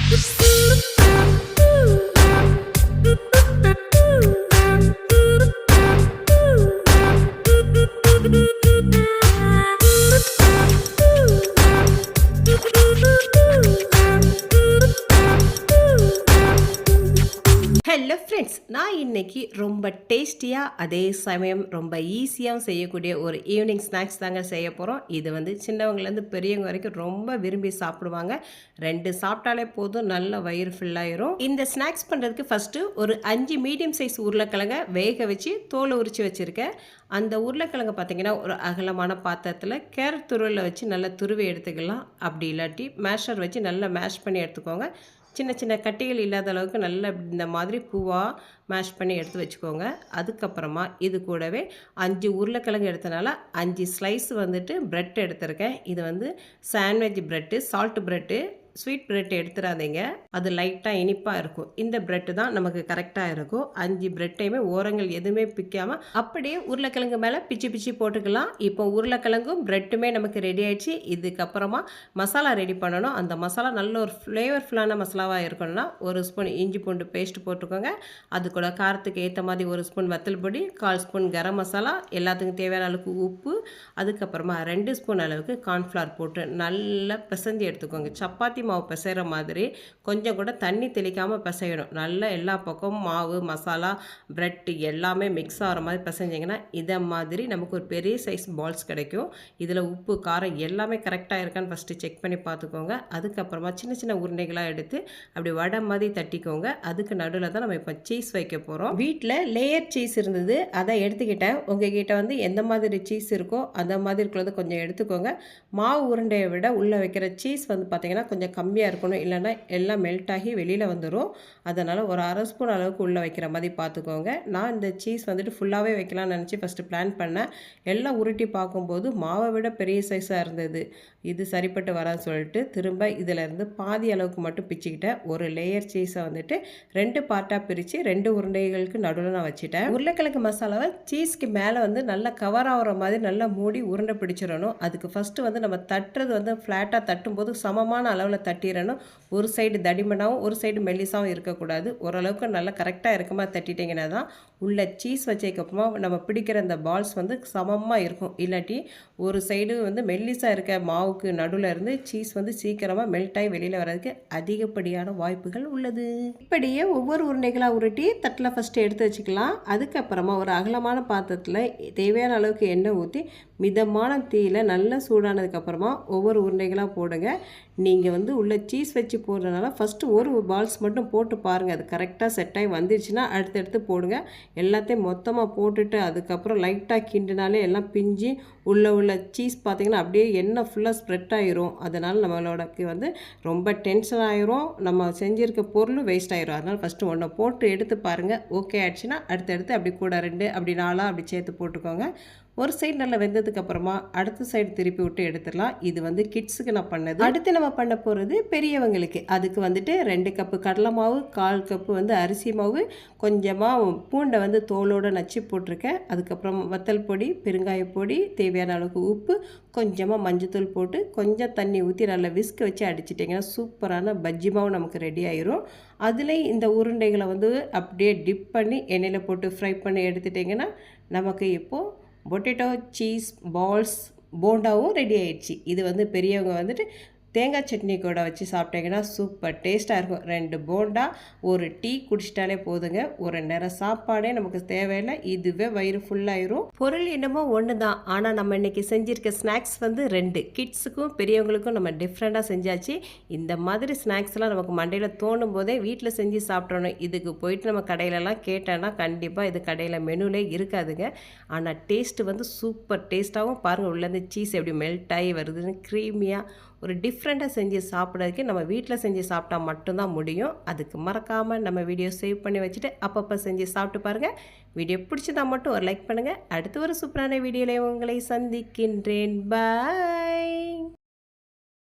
Hello friends, நான் இன்றைக்கி ரொம்ப டேஸ்டியாக அதே சமயம் ரொம்ப ஈஸியாகவும் செய்யக்கூடிய ஒரு ஈவினிங் ஸ்நாக்ஸ் தாங்க செய்ய போகிறோம். இது வந்து சின்னவங்கலேருந்து பெரியவங்க வரைக்கும் ரொம்ப விரும்பி சாப்பிடுவாங்க. 2 சாப்பிட்டாலே போதும், நல்ல வயிறு ஃபுல்லாயிரும். இந்த ஸ்நாக்ஸ் பண்ணுறதுக்கு ஃபஸ்ட்டு ஒரு 5 மீடியம் சைஸ் உருளைக்கிழங்கை வேக வச்சு தோலை உரித்து வச்சுருக்கேன். அந்த உருளைக்கிழங்கு பார்த்திங்கன்னா ஒரு அகலமான பாத்திரத்தில் கேரட் துருவில் வச்சு நல்லா துருவி எடுத்துக்கலாம். அப்படி இல்லாட்டி மேஷர் வச்சு நல்லா மேஷ் பண்ணி எடுத்துக்கோங்க. சின்ன சின்ன கட்டிகள் இல்லாத அளவுக்கு நல்லா இந்த மாதிரி பூவாக மேஷ் பண்ணி எடுத்து வச்சுக்கோங்க. அதுக்கப்புறமா இது கூடவே 5 உருளைக்கிழங்கு எடுத்தனால 5 ஸ்லைஸ் வந்துட்டு ப்ரெட் எடுத்திருக்கேன். இது வந்து sandwich bread, salt bread, sweet bread எடுத்துடாதீங்க, அது லைட்டாக இனிப்பாக இருக்கும். இந்த ப்ரெட்டு தான் நமக்கு கரெக்டாக இருக்கும். 5 ப்ரெட்டையுமே ஓரங்கள் எதுவுமே பிக்காமல் அப்படியே உருளைக்கிழங்கு மேலே பிச்சு பிச்சு போட்டுக்கலாம். இப்போ உருளைக்கிழங்கும் ப்ரெட்டுமே நமக்கு ரெடி ஆகிடுச்சு. இதுக்கப்புறமா மசாலா ரெடி பண்ணணும். அந்த மசாலா நல்ல ஒரு ஃப்ளேவர்ஃபுல்லான மசாலாவாக இருக்கணும்னா 1 ஸ்பூன் இஞ்சி பூண்டு பேஸ்ட் போட்டுக்கோங்க. அது கூட காரத்துக்கு ஏற்ற மாதிரி 1 ஸ்பூன் வத்தல் பொடி, 1/4 ஸ்பூன் கரம் மசாலா, எல்லாத்துக்கும் தேவையான அளவுக்கு உப்பு, அதுக்கப்புறமா 2 ஸ்பூன் அளவுக்கு கார்ன்ஃப்ளவர் போட்டு நல்லா பிசைஞ்சு எடுத்துக்கோங்க. சப்பாத்தி மாவு பிசைகிற மாதிரி கொஞ்சம் கூட தண்ணி தெளிக்காமல் பிசையணும். நல்லா எல்லா பக்கமும் மாவு, மசாலா, ப்ரெட் எல்லாமே மிக்ஸ் ஆகிற மாதிரி பிசைஞ்சிங்கன்னா இதை மாதிரி நமக்கு ஒரு பெரிய சைஸ் பால்ஸ் கிடைக்கும். இதில் உப்பு, காரம் எல்லாமே கரெக்டாக இருக்கான்னு ஃபஸ்ட்டு செக் பண்ணி பார்த்துக்கோங்க. அதுக்கப்புறமா சின்ன சின்ன உருண்டைகளாக எடுத்து அப்படி வடை மாதிரி தட்டிக்கோங்க. அதுக்கு நடுவில் தான் நம்ம இப்போ சீஸ் வைக்க போகிறோம். வீட்டில் லேயர் சீஸ் இருந்தது, அதை எடுத்துக்கிட்டேன். உங்ககிட்ட வந்து எந்த மாதிரி சீஸ் இருக்கோ அந்த மாதிரி இருக்கிறது கொஞ்சம் எடுத்துக்கோங்க. மாவு உருண்டையை விட உள்ளே வைக்கிற சீஸ் வந்து பார்த்திங்கன்னா கொஞ்சம் கம்மியாக இருக்கணும், இல்லைன்னா எல்லாம் மெல்ட் ஆகி வெளியில் வந்துடும். அதனால் ஒரு 1/2 ஸ்பூன் அளவுக்கு உள்ளே வைக்கிற மாதிரி பார்த்துக்கோங்க. நான் இந்த சீஸ் வந்துட்டு ஃபுல்லாகவே வைக்கலாம்னு நினச்சி ஃபஸ்ட்டு பிளான் பண்ணேன். எல்லாம் உருட்டி பார்க்கும்போது மாவை விட பெரிய சைஸாக இருந்தது. இது சரிப்பட்டு வரான்னு சொல்லிட்டு திரும்ப இதிலேருந்து பாதி அளவுக்கு மட்டும் பிச்சுக்கிட்டேன். ஒரு லேயர் சீஸை வந்துட்டு 2 பார்ட்டாக பிரித்து 2 உருண்டைகளுக்கு நடுவில் நான் வச்சுட்டேன். உருளைக்கிழங்கு மசாலாவை சீஸ்க்கு மேலே வந்து நல்லா கவர் ஆகிற மாதிரி நல்லா மூடி உருண்டை பிடிச்சிடணும். அதுக்கு ஃபஸ்ட்டு வந்து நம்ம தட்டுறது வந்து ஃப்ளாட்டாக தட்டும்போது சமமான அளவில் தட்டிடணும். ஒரு சைடு தடிமனாகவும் ஒரு சைடு மெல்லிசாகவும் இருக்கக்கூடாது. ஓரளவுக்கு நல்லா கரெக்டாக இருக்குமா தட்டிட்டிங்கன்னா தான் உள்ள சீஸ் வச்சதுக்கப்புறமா நம்ம பிடிக்கிற அந்த பால்ஸ் வந்து சமமாக இருக்கும். இல்லாட்டி ஒரு சைடு வந்து மெல்லிசாக இருக்க மாவுக்கு நடுவில் இருந்து சீஸ் வந்து சீக்கிரமாக மெல்ட் ஆகி வெளியில் வர்றதுக்கு அதிகப்படியான வாய்ப்புகள் உள்ளது. இப்படியே ஒவ்வொரு உருண்டைகளாக உருட்டி தட்டில் ஃபஸ்ட்டு எடுத்து வச்சுக்கலாம். அதுக்கப்புறமா ஒரு அகலமான பாத்திரத்தில் தேவையான அளவுக்கு எண்ணெய் ஊற்றி மிதமான தீயில் நல்லா சூடானதுக்கப்புறமா ஒவ்வொரு உருண்டைகளாக போடுங்க. நீங்கள் வந்து உள்ள சீஸ் வச்சு போடுறதுனால ஃபஸ்ட்டு ஒரு பால்ஸ் மட்டும் போட்டு பாருங்கள். அது கரெக்டாக செட் ஆகி வந்துடுச்சுன்னா அடுத்தடுத்து போடுங்க. எல்லாத்தையும் மொத்தமாக போட்டுட்டு அதுக்கப்புறம் லைட்டாக கிண்டினாலே எல்லாம் பிஞ்சு உள்ள சீஸ் பார்த்திங்கன்னா அப்படியே எண்ணெய் ஃபுல்லாக ஸ்ப்ரெட் ஆகிரும். அதனால் நம்மளோடக்கு வந்து ரொம்ப டென்ஷன் ஆகிரும், நம்ம செஞ்சுருக்க பொருளும் வேஸ்ட் ஆகிரும். அதனால் ஃபஸ்ட்டு ஒன்றை போட்டு எடுத்து பாருங்கள். ஓகே ஆயிடுச்சுன்னா அடுத்தடுத்து அப்படி கூட 2 அப்படி 4 அப்படி சேர்த்து போட்டுக்கோங்க. ஒரு சைடு நல்லா வெந்ததுக்கு அப்புறமா அடுத்த சைடு திருப்பி விட்டு எடுத்துடலாம். இது வந்து கிட்ஸுக்கு நான் பண்ணது. அடுத்து நம்ம பண்ண போகிறது பெரியவங்களுக்கு. அதுக்கு வந்துட்டு 2 கப்பு கடலை மாவு, 1/4 கப்பு வந்து அரிசி மாவு, கொஞ்சமாக பூண்டை வந்து தோலோடு நச்சு போட்டிருக்கேன். அதுக்கப்புறம் வத்தல் பொடி, பெருங்காய பொடி, தேவையான அளவுக்கு உப்பு, கொஞ்சமாக மஞ்சத்தூள் போட்டு கொஞ்சம் தண்ணி ஊற்றி நல்லா விஸ்க் வச்சு அடிச்சிட்டிங்கன்னா சூப்பரான பஜ்ஜி மாவு நமக்கு ரெடி ஆயிரும். அதுலேயும் இந்த உருண்டைகளை வந்து அப்படியே டிப் பண்ணி எண்ணெயில் போட்டு ஃப்ரை பண்ணி எடுத்துட்டிங்கன்னா நமக்கு இப்போது பொட்டேட்டோ சீஸ் பால்ஸ் போண்டாவும் ரெடி ஆயிடுச்சு. இது வந்து பெரியவங்க வந்துட்டு தேங்காய் சட்னி கூட வச்சு சாப்பிட்டீங்கன்னா சூப்பர் டேஸ்ட்டாக இருக்கும். 2 போண்டா, ஒரு டீ குடிச்சிட்டாலே போதுங்க. ஒரு நேரம் சாப்பாடே நமக்கு தேவையில்லை, இதுவே வயிறு ஃபுல்லாயிரும். பொருள் என்னமோ ஒன்று தான், ஆனால் நம்ம இன்றைக்கி செஞ்சுருக்க ஸ்நாக்ஸ் வந்து 2 கிட்ஸுக்கும் பெரியவங்களுக்கும் நம்ம டிஃப்ரெண்ட்டாக செஞ்சாச்சு. இந்த மாதிரி ஸ்நாக்ஸ்லாம் நமக்கு மண்டையில் தோணும் போதே வீட்டில் செஞ்சு சாப்பிட்றணும். இதுக்கு போயிட்டு நம்ம கடையிலலாம் கேட்டோன்னா கண்டிப்பாக இது கடையில் மெனுலே இருக்காதுங்க. ஆனால் டேஸ்ட்டு வந்து சூப்பர் டேஸ்ட்டாகவும் பாருங்கள், உள்ளேருந்து சீஸ் எப்படி மெல்ட் ஆகி வருதுன்னு க்ரீமியாக ஒரு டிஃப்ரெண்ட்டாக செஞ்சு சாப்பிட்றதுக்கு நம்ம வீட்டில் செஞ்சு சாப்பிட்டா மட்டும்தான் முடியும். அதுக்கு மறக்காமல் நம்ம வீடியோ சேவ் பண்ணி வச்சுட்டு அப்பப்போ செஞ்சு சாப்பிட்டு பாருங்கள். வீடியோ பிடிச்சதா மட்டும் ஒரு லைக் பண்ணுங்கள். அடுத்து ஒரு சூப்பரான வீடியோவில் உங்களை சந்திக்கின்றேன். பாய்.